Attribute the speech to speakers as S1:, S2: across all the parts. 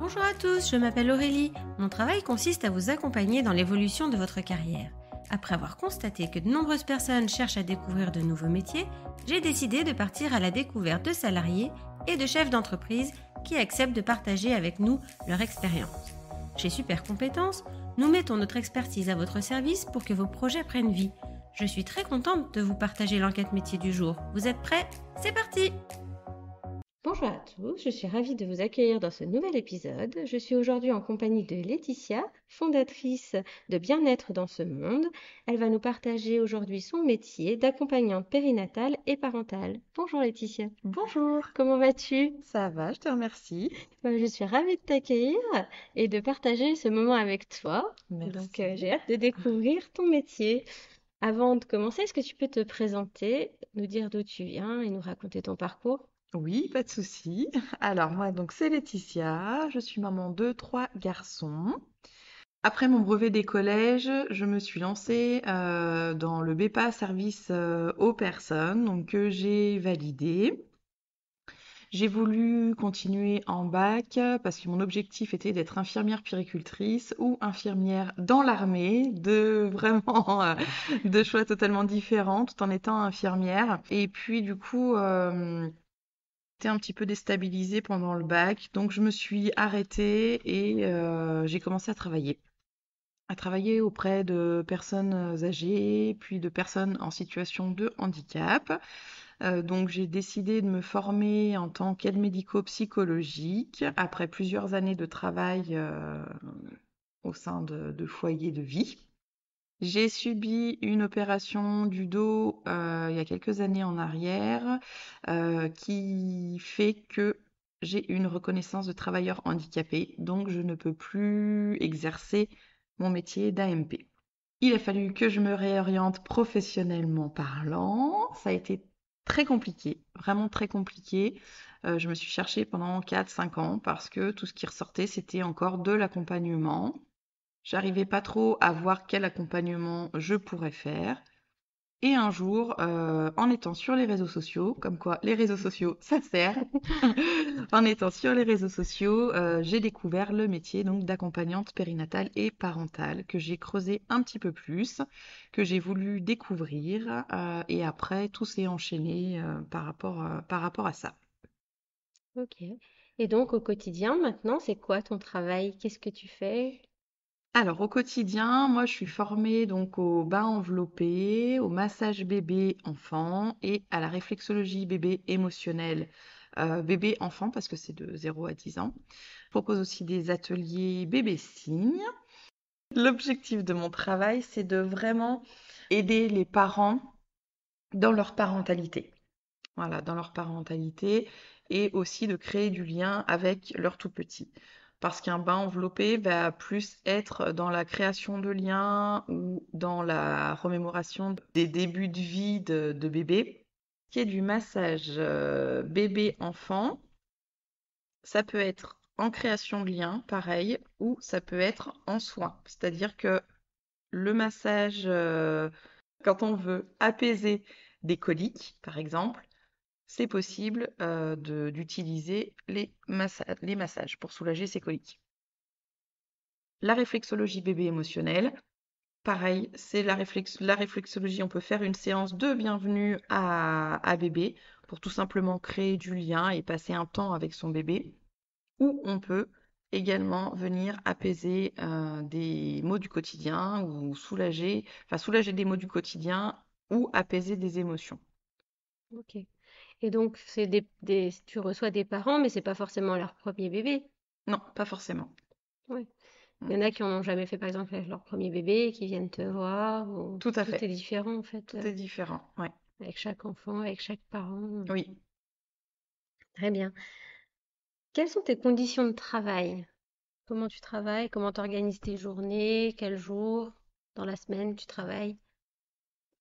S1: Bonjour à tous, je m'appelle Aurélie. Mon travail consiste à vous accompagner dans l'évolution de votre carrière. Après avoir constaté que de nombreuses personnes cherchent à découvrir de nouveaux métiers, j'ai décidé de partir à la découverte de salariés et de chefs d'entreprise qui acceptent de partager avec nous leur expérience. Chez Super Compétences, nous mettons notre expertise à votre service pour que vos projets prennent vie. Je suis très contente de vous partager l'enquête métier du jour. Vous êtes prêts? C'est parti! Bonjour à tous, je suis ravie de vous accueillir dans ce nouvel épisode. Je suis aujourd'hui en compagnie de Laetitia, fondatrice de Bien-être dans ce monde. Elle va nous partager aujourd'hui son métier d'accompagnante périnatale et parentale. Bonjour Laetitia.
S2: Bonjour,
S1: Comment vas-tu?
S2: ça va, je te remercie.
S1: Je suis ravie de t'accueillir et de partager ce moment avec toi. Donc,
S2: Merci.
S1: j'ai hâte de découvrir ton métier. Avant de commencer, est-ce que tu peux te présenter, nous dire d'où tu viens et nous raconter ton parcours?
S2: Oui, pas de souci. Alors moi, donc c'est Laetitia, je suis maman de 3 garçons. Après mon brevet des collèges, je me suis lancée dans le BEPA service aux personnes, donc que j'ai validé. J'ai voulu continuer en bac parce que mon objectif était d'être infirmière puéricultrice ou infirmière dans l'armée, deux vraiment deux choix totalement différents tout en étant infirmière. Et puis du coup, j'étais un petit peu déstabilisée pendant le bac, donc je me suis arrêtée et j'ai commencé à travailler auprès de personnes âgées, puis de personnes en situation de handicap. Donc j'ai décidé de me former en tant qu'aide médico-psychologique après plusieurs années de travail au sein de foyers de vie. J'ai subi une opération du dos il y a quelques années en arrière qui fait que j'ai une reconnaissance de travailleur handicapé, donc je ne peux plus exercer mon métier d'AMP. Il a fallu que je me réoriente professionnellement parlant. Ça a été très compliqué, vraiment très compliqué. Je me suis cherchée pendant 4, 5 ans parce que tout ce qui ressortait, c'était encore de l'accompagnement. J'arrivais pas trop à voir quel accompagnement je pourrais faire. Et un jour, en étant sur les réseaux sociaux, comme quoi les réseaux sociaux, ça sert, en étant sur les réseaux sociaux, j'ai découvert le métier donc d'accompagnante périnatale et parentale que j'ai creusé un petit peu plus, que j'ai voulu découvrir, et après tout s'est enchaîné par rapport à ça.
S1: Ok. Et donc, au quotidien, maintenant, c'est quoi ton travail? Qu'est-ce que tu fais?
S2: Alors au quotidien, moi je suis formée donc au bain enveloppé, au massage bébé enfant et à la réflexologie bébé émotionnelle bébé enfant parce que c'est de 0 à 10 ans. Je propose aussi des ateliers bébé signe. L'objectif de mon travail, c'est de vraiment aider les parents dans leur parentalité. Voilà, dans leur parentalité et aussi de créer du lien avec leur tout petit. Parce qu'un bain enveloppé va plus être dans la création de liens ou dans la remémoration des débuts de vie de bébé. Ce qui est du massage bébé-enfant, ça peut être en création de liens, pareil, ou ça peut être en soins. C'est-à-dire que le massage, quand on veut apaiser des coliques, par exemple, c'est possible d'utiliser les massages pour soulager ces coliques. La réflexologie bébé émotionnelle, pareil, c'est la réflexologie. On peut faire une séance de bienvenue à bébé pour tout simplement créer du lien et passer un temps avec son bébé. Ou on peut également venir apaiser des maux du quotidien ou soulager des maux du quotidien ou apaiser des émotions.
S1: Ok. Et donc, c'est tu reçois des parents, mais c'est pas forcément leur premier bébé.
S2: Non, pas forcément.
S1: Ouais. Il
S2: Mm.
S1: y en a qui en ont jamais fait, par exemple, avec leur premier bébé, qui viennent te voir.
S2: Tout à
S1: Tout est
S2: fait.
S1: différent, en fait,
S2: Tout est différent. Ouais.
S1: avec chaque enfant, avec chaque parent.
S2: Oui.
S1: Très bien. Quelles sont tes conditions de travail? Comment tu travailles? Comment tu organises tes journées? Quel jour dans la semaine tu travailles?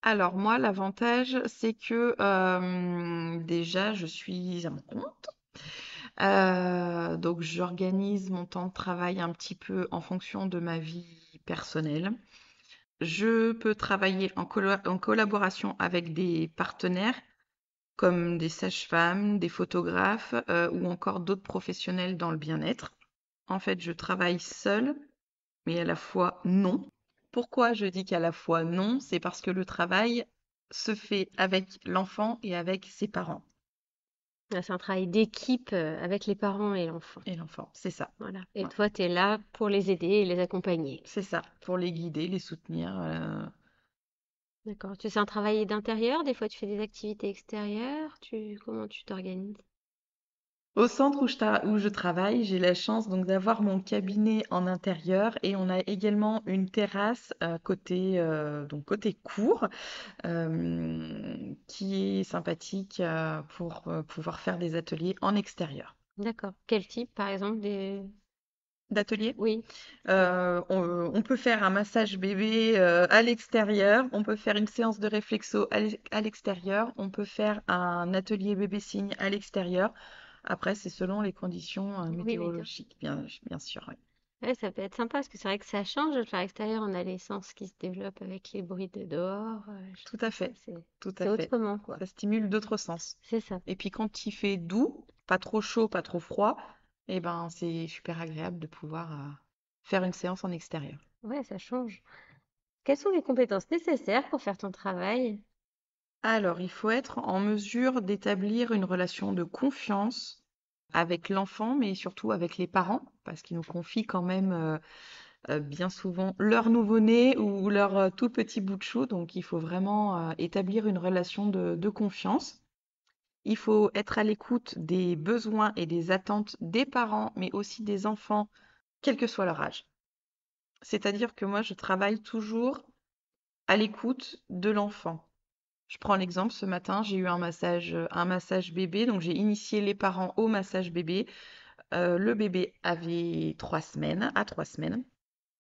S2: Alors moi, l'avantage, c'est que déjà, je suis à mon compte. Donc j'organise mon temps de travail un petit peu en fonction de ma vie personnelle. Je peux travailler en collaboration avec des partenaires comme des sages-femmes, des photographes ou encore d'autres professionnels dans le bien-être. En fait, je travaille seule, mais à la fois non. Pourquoi je dis qu'à la fois non? C'est parce que le travail se fait avec l'enfant et avec ses parents.
S1: Ah, c'est un travail d'équipe avec les parents et l'enfant.
S2: Et l'enfant, c'est ça.
S1: Voilà. Et
S2: Ouais.
S1: toi, tu es là pour les aider et les accompagner.
S2: C'est ça, pour les guider, les soutenir.
S1: D'accord. Tu fais un travail d'intérieur, des fois tu fais des activités extérieures, comment tu t'organises?
S2: Au centre où je travaille, j'ai la chance donc d'avoir mon cabinet en intérieur et on a également une terrasse donc côté cour qui est sympathique pour pouvoir faire des ateliers en extérieur.
S1: D'accord. Quel type, par exemple,
S2: D'ateliers?
S1: Oui,
S2: On peut faire un massage bébé à l'extérieur, on peut faire une séance de réflexo à l'extérieur, on peut faire un atelier bébé signe à l'extérieur. Après, c'est selon les conditions
S1: oui, météo.
S2: météorologiques, bien sûr. Ouais.
S1: Ouais, ça peut être sympa parce que c'est vrai que ça change de le faire à l'extérieur. On a l'essence qui se développe avec les bruits de dehors. Je
S2: Tout à
S1: trouve ça,
S2: fait, tout à
S1: c'est
S2: fait.
S1: autrement, quoi.
S2: Ça stimule d'autres sens.
S1: C'est ça.
S2: Et puis quand il fait doux, pas trop chaud, pas trop froid, eh ben c'est super agréable de pouvoir faire une séance en extérieur.
S1: Ouais, ça change. Quelles sont les compétences nécessaires pour faire ton travail?
S2: Alors, il faut être en mesure d'établir une relation de confiance avec l'enfant, mais surtout avec les parents, parce qu'ils nous confient quand même bien souvent leur nouveau-né ou leur tout petit bout de chou. Donc, il faut vraiment établir une relation de confiance. Il faut être à l'écoute des besoins et des attentes des parents, mais aussi des enfants, quel que soit leur âge. C'est-à-dire que moi, je travaille toujours à l'écoute de l'enfant. Je prends l'exemple, ce matin, j'ai eu un massage bébé, donc j'ai initié les parents au massage bébé. Le bébé avait 3 semaines, à 3 semaines.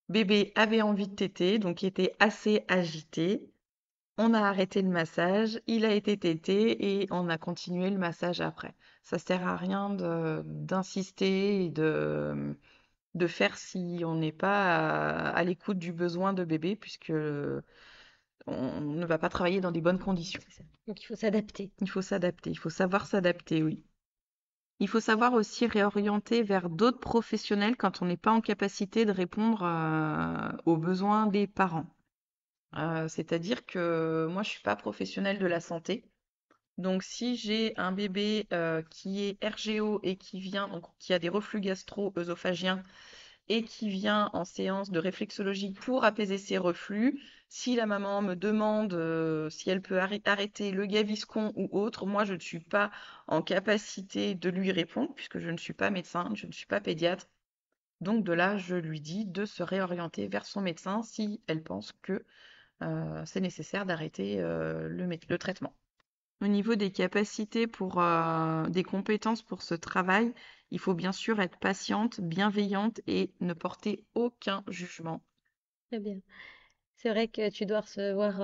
S2: Bébé avait envie de téter, donc il était assez agité. On a arrêté le massage, il a été tété et on a continué le massage après. Ça sert à rien d'insister et de faire si on n'est pas à l'écoute du besoin de bébé, puisque on ne va pas travailler dans des bonnes conditions.
S1: C'est ça. Donc il faut s'adapter.
S2: Il faut s'adapter, il faut savoir s'adapter, oui. Il faut savoir aussi réorienter vers d'autres professionnels quand on n'est pas en capacité de répondre aux besoins des parents. C'est-à-dire que moi, je suis pas professionnelle de la santé. Donc, si j'ai un bébé qui est RGO et donc qui a des reflux gastro-œsophagiens et qui vient en séance de réflexologie pour apaiser ses reflux, si la maman me demande si elle peut arrêter le Gaviscon ou autre, moi je ne suis pas en capacité de lui répondre puisque je ne suis pas médecin, je ne suis pas pédiatre. Donc de là, je lui dis de se réorienter vers son médecin si elle pense que c'est nécessaire d'arrêter le traitement. Au niveau des capacités des compétences pour ce travail, il faut bien sûr être patiente, bienveillante et ne porter aucun jugement.
S1: Très bien. C'est vrai que tu dois recevoir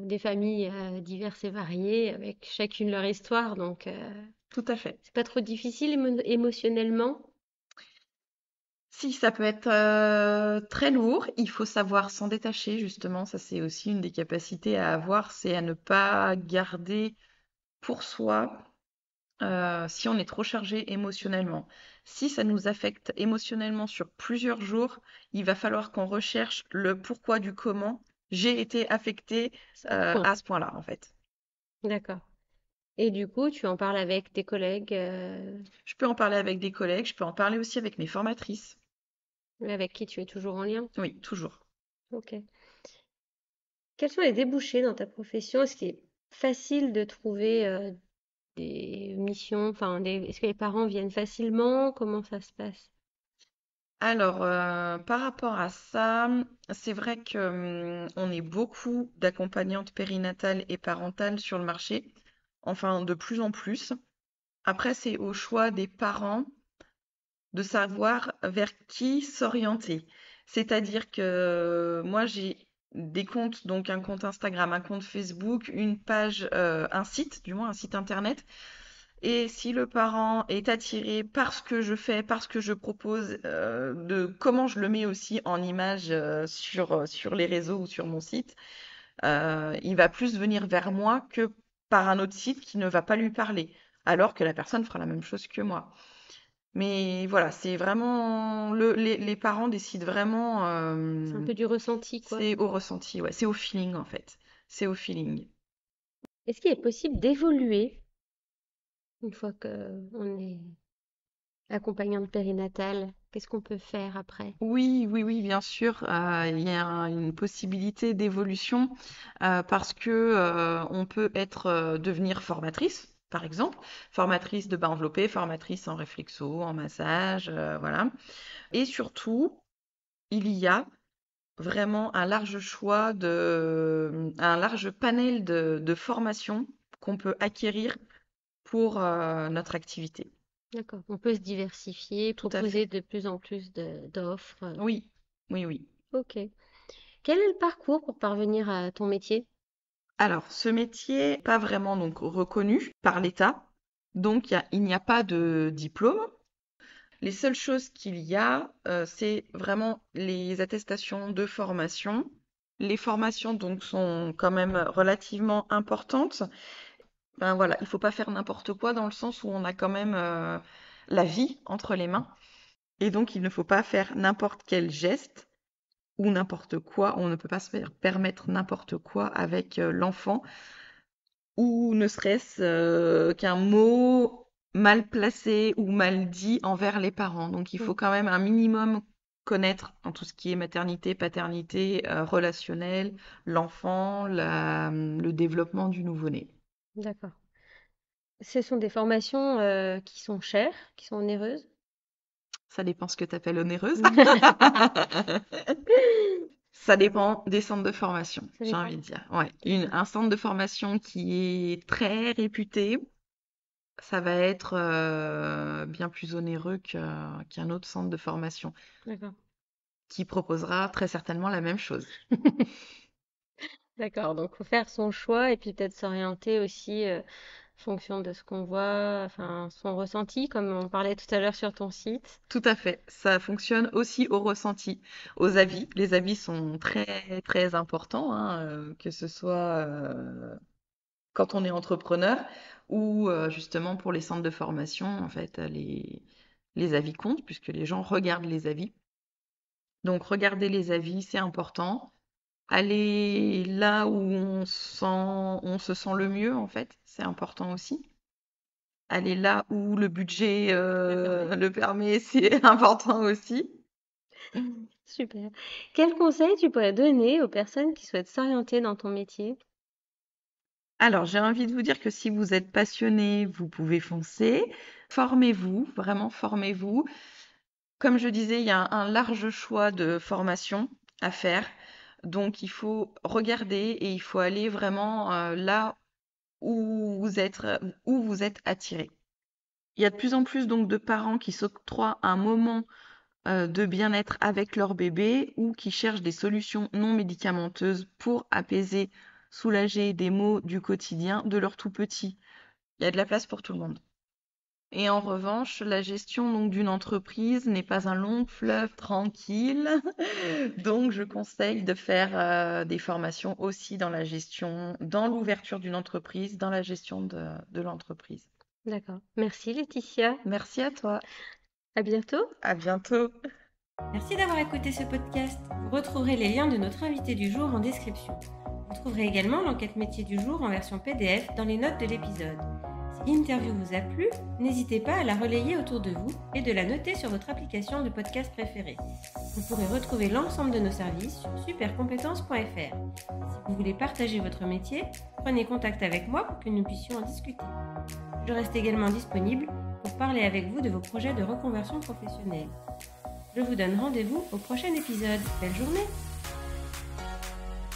S1: des familles diverses et variées, avec chacune leur histoire, donc
S2: Tout à fait.
S1: c'est pas trop difficile émotionnellement.
S2: Si ça peut être très lourd, il faut savoir s'en détacher justement. Ça, c'est aussi une des capacités à avoir, c'est à ne pas garder pour soi si on est trop chargé émotionnellement. Si ça nous affecte émotionnellement sur plusieurs jours, il va falloir qu'on recherche le pourquoi du comment j'ai été affectée
S1: Point.
S2: à ce point-là, en fait.
S1: D'accord. Et du coup, tu en parles avec tes collègues
S2: Je peux en parler avec des collègues, je peux en parler aussi avec mes formatrices.
S1: avec qui tu es toujours en lien.
S2: Oui, toujours.
S1: Ok. Quels sont les débouchés dans ta profession? Est-ce qu'il est facile de trouver des missions? Enfin, est-ce que les parents viennent facilement? Comment ça se passe?
S2: Alors, par rapport à ça, c'est vrai que, on est beaucoup d'accompagnantes périnatales et parentales sur le marché, enfin de plus en plus. Après, c'est au choix des parents de savoir vers qui s'orienter. C'est-à-dire que moi, j'ai des comptes, donc un compte Instagram, un compte Facebook, une page, un site, du moins un site internet. Et si le parent est attiré par ce que je fais, par ce que je propose, de comment je le mets aussi en image sur les réseaux ou sur mon site, il va plus venir vers moi que par un autre site qui ne va pas lui parler, alors que la personne fera la même chose que moi. Mais voilà, c'est vraiment les parents décident vraiment.
S1: C'est un peu du ressenti, quoi.
S2: C'est au ressenti, ouais. C'est au feeling en fait. C'est au feeling.
S1: Est-ce qu'il est possible d'évoluer une fois qu'on est accompagnante périnatale? Qu'est-ce qu'on peut faire après?
S2: Oui, oui, oui, bien sûr. Il y a une possibilité d'évolution parce que on peut devenir formatrice, par exemple, formatrice de bas enveloppé, formatrice en réflexo, en massage, voilà. Et surtout, il y a vraiment un large un large panel de formations qu'on peut acquérir pour notre activité.
S1: D'accord. On peut se diversifier,
S2: Tout à fait.
S1: proposer de plus en plus d'offres.
S2: Oui, oui, oui.
S1: Ok. Quel est le parcours pour parvenir à ton métier?
S2: Alors, ce métier n'est pas vraiment donc reconnu par l'État, donc il n'y a pas de diplôme. Les seules choses qu'il y a, c'est vraiment les attestations de formation. Les formations donc sont quand même relativement importantes. Ben voilà, il faut pas faire n'importe quoi dans le sens où on a quand même la vie entre les mains. Et donc, il ne faut pas faire n'importe quel geste ou n'importe quoi. On ne peut pas se faire permettre n'importe quoi avec l'enfant ou ne serait-ce qu'un mot mal placé ou mal dit envers les parents. Donc, il faut
S1: Mm.
S2: quand même un minimum connaître en tout ce qui est maternité, paternité, relationnel, l'enfant, le développement du nouveau-né.
S1: D'accord. Ce sont des formations qui sont chères, qui sont onéreuses.
S2: Ça dépend ce que tu appelles onéreuse. Ça dépend des centres de formation,
S1: Ça
S2: j'ai
S1: dépend.
S2: envie de dire. Ouais.
S1: D'accord.
S2: Un centre de formation qui est très réputé, ça va être bien plus onéreux qu'un autre centre de formation
S1: D'accord.
S2: qui proposera très certainement la même chose.
S1: D'accord. Donc, faut faire son choix et puis peut-être s'orienter aussi en fonction de ce qu'on voit, enfin, son ressenti, comme on parlait tout à l'heure sur ton site.
S2: Tout à fait. Ça fonctionne aussi au ressenti, aux avis. Les avis sont très, très importants, hein, que ce soit quand on est entrepreneur ou justement pour les centres de formation, en fait, les avis comptent puisque les gens regardent les avis. Donc, regarder les avis, c'est important. Aller là où on se sent le mieux, en fait, c'est important aussi. Aller là où le budget
S1: Le permet.
S2: le permet, c'est important aussi.
S1: Super. Quel conseil tu pourrais donner aux personnes qui souhaitent s'orienter dans ton métier?
S2: Alors, j'ai envie de vous dire que si vous êtes passionné, vous pouvez foncer. Formez-vous, vraiment formez-vous. Comme je disais, il y a un large choix de formations à faire. Donc, il faut regarder et il faut aller vraiment là où vous êtes attiré. Il y a de plus en plus donc de parents qui s'octroient un moment de bien-être avec leur bébé ou qui cherchent des solutions non médicamenteuses pour apaiser, soulager des maux du quotidien de leur tout petit. Il y a de la place pour tout le monde. Et en revanche, la gestion donc d'une entreprise n'est pas un long fleuve tranquille. Donc, je conseille de faire des formations aussi dans la gestion, dans l'ouverture d'une entreprise, dans la gestion de l'entreprise.
S1: D'accord. Merci Laetitia.
S2: Merci à toi.
S1: À bientôt.
S2: À bientôt.
S1: Merci d'avoir écouté ce podcast. Vous retrouverez les liens de notre invité du jour en description. Vous trouverez également l'enquête métier du jour en version PDF dans les notes de l'épisode. Si l'interview vous a plu, n'hésitez pas à la relayer autour de vous et de la noter sur votre application de podcast préférée. Vous pourrez retrouver l'ensemble de nos services sur supercompétences.fr. Si vous voulez partager votre métier, prenez contact avec moi pour que nous puissions en discuter. Je reste également disponible pour parler avec vous de vos projets de reconversion professionnelle. Je vous donne rendez-vous au prochain épisode. Belle journée!